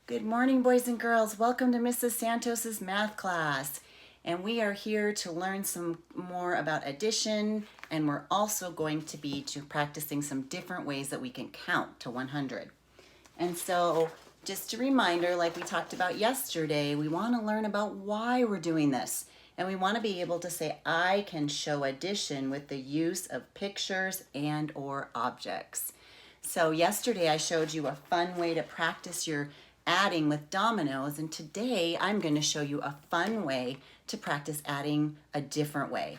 Good morning, boys and girls. Welcome to Mrs. Santos's math class. And we are here to learn some more about addition, and we're also going to be practicing some different ways that we can count to 100. And so, just a reminder, like we talked about yesterday, we want to learn about why we're doing this. And we want to be able to say, I can show addition with the use of pictures and or objects. So yesterday I showed you a fun way to practice your adding with dominoes, and today I'm going to show you a fun way to practice adding a different way.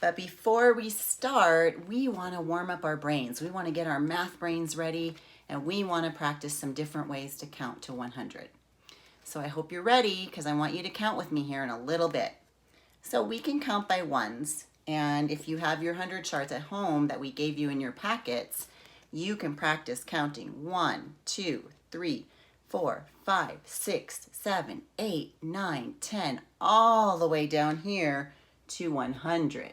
But before we start, we want to warm up our brains. We want to get our math brains ready, and we want to practice some different ways to count to 100. So I hope you're ready, because I want you to count with me here in a little bit. So we can count by ones, and if you have your 100 charts at home that we gave you in your packets, you can practice counting 1, 2, 3, 4, 5, 6, 7, 8, 9, 10, all the way down here to 100.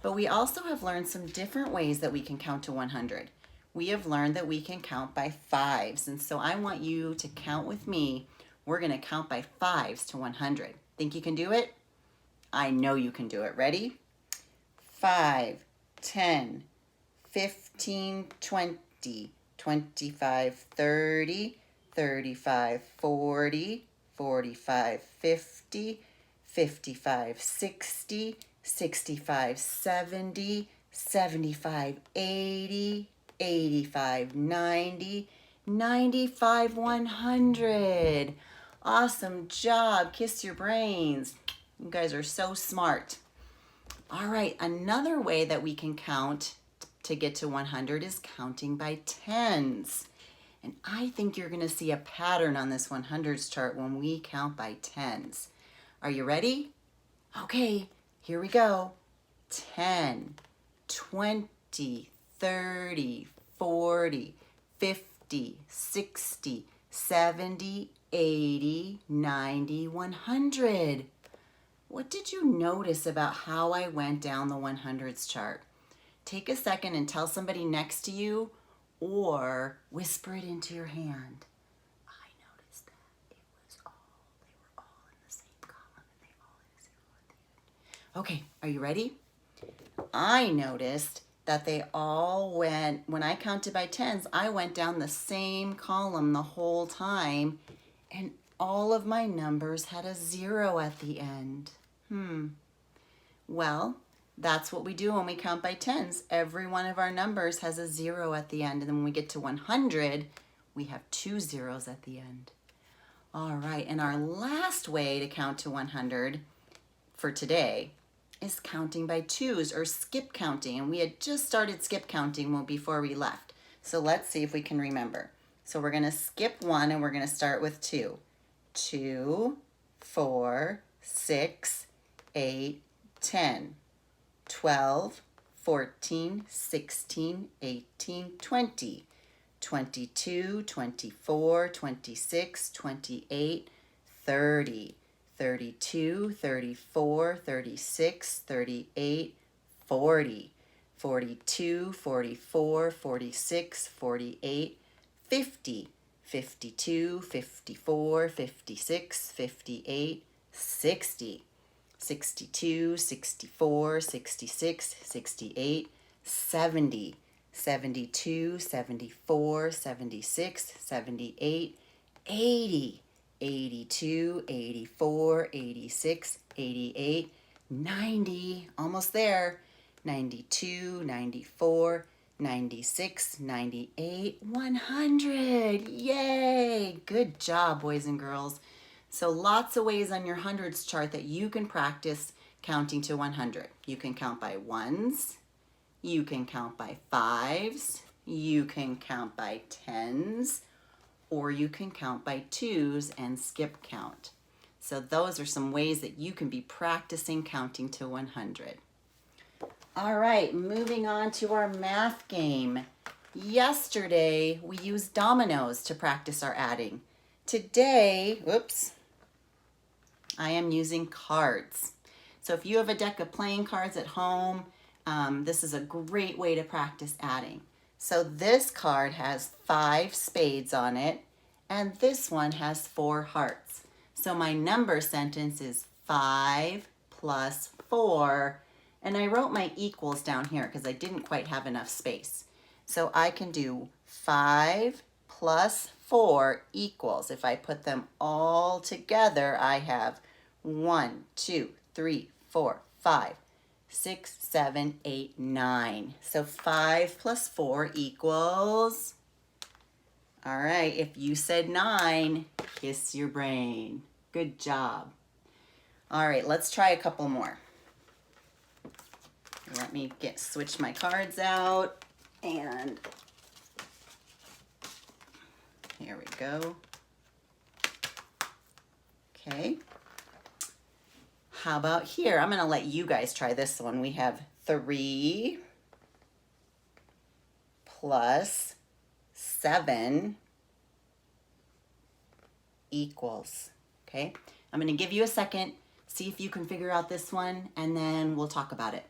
But we also have learned some different ways that we can count to 100. We have learned that we can count by fives, and so I want you to count with me. We're going to count by fives to 100. Think you can do it? I know you can do it. Ready? 5, 10, 15, 20, 25, 30, 35, 40, 45, 50, 55, 60, 65, 70, 75, 80, 85, 90, 95, 100. Awesome job. Kiss your brains. You guys are so smart. All right, another way that we can count to get to 100 is counting by tens. And I think you're going to see a pattern on this 100s chart when we count by tens. Are you ready? Okay, here we go. 10, 20, 30, 40, 50, 60, 70, 80, 90, 100. What did you notice about how I went down the 100s chart? Take a second and tell somebody next to you, or whisper it into your hand. I noticed that they were all in the same column and they all had a zero at the end. Okay, are you ready? I noticed that they all went, when I counted by tens, I went down the same column the whole time, and all of my numbers had a zero at the end. Well, that's what we do when we count by tens. Every one of our numbers has a zero at the end, and then when we get to 100, we have 2 zeros at the end. All right, and our last way to count to 100 for today is counting by twos, or skip counting. And we had just started skip counting before we left. So let's see if we can remember. So we're going to skip 1 and we're going to start with 2. 2, 4, 6, 8, 10, 12, 14, 16, 18, 20, 22, 24, 26, 28, 30, 32, 34, 36, 38, 40, 42, 44, 46, 48, 50, 52, 54, 56, 58, 60, 62, 64, 66, 68, 70, 72, 74, 76, 78, 80, 82, 84, 86, 88, 90, almost there, 92, 94, 96, 98, 100. Yay! Good job, boys and girls. So lots of ways on your hundreds chart that you can practice counting to 100. You can count by ones, you can count by fives, you can count by tens, or you can count by twos and skip count. So those are some ways that you can be practicing counting to 100. All right, moving on to our math game. Yesterday, we used dominoes to practice our adding. Today, I am using cards. So if you have a deck of playing cards at home, this is a great way to practice adding. So this card has 5 spades on it, and this one has 4 hearts. So my number sentence is 5 plus 4, and I wrote my equals down here because I didn't quite have enough space. So I can do 5 plus 4 equals, if I put them all together, I have 1, 2, 3, 4, 5, 6, 7, 8, 9. So 5 plus 4 equals, all right, if you said 9, kiss your brain. Good job. All right, let's try a couple more. Let me switch my cards out, and here we go. Okay. How about here? I'm going to let you guys try this one. We have 3 plus 7 equals. Okay. I'm going to give you a second, see if you can figure out this one, and then we'll talk about it.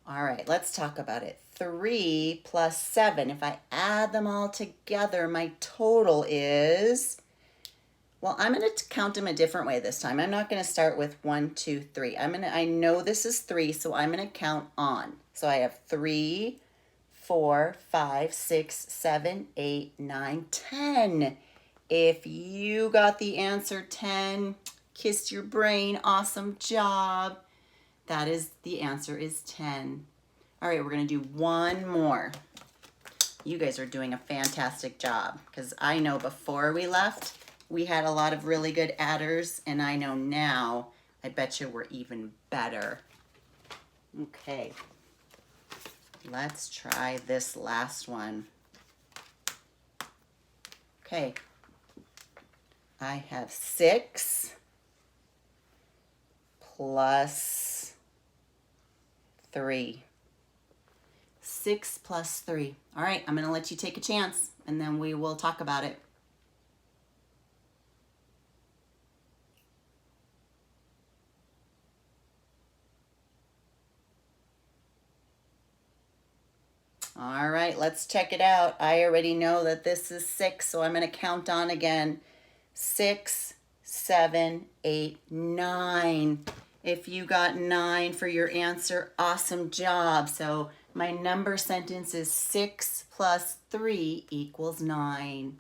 All right, let's talk about it. 3 plus 7, if I add them all together, my total is, well, I'm going to count them a different way this time. I'm not going to start with 1, 2, 3. I know this is 3, so I'm going to count on. So I have 3, 4, 5, 6, 7, 8, 9, 10. If you got the answer 10, kiss your brain. Awesome job. That is, the answer is 10. All right, we're going to do one more. You guys are doing a fantastic job, because I know before we left, we had a lot of really good adders, and I know now, I bet you we're even better. Okay, let's try this last one. Okay, I have 6 plus 3. 6 plus 3. All right, I'm going to let you take a chance, and then we will talk about it. All right, let's check it out. I already know that this is 6, so I'm going to count on again. 6, 7, 8, 9. If you got 9 for your answer, awesome job. So my number sentence is 6 plus 3 equals 9.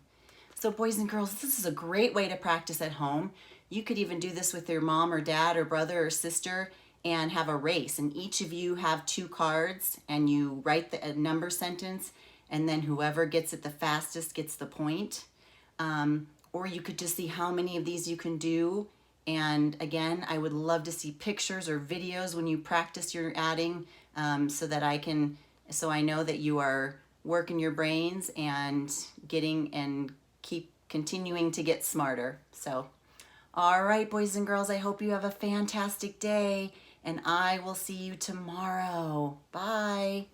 So boys and girls, this is a great way to practice at home. You could even do this with your mom or dad or brother or sister and have a race. And each of you have 2 cards, and you write the number sentence, and then whoever gets it the fastest gets the point. Or you could just see how many of these you can do. And again, I would love to see pictures or videos when you practice your adding, so I know that you are working your brains and keep continuing to get smarter. So, all right, boys and girls, I hope you have a fantastic day, and I will see you tomorrow. Bye.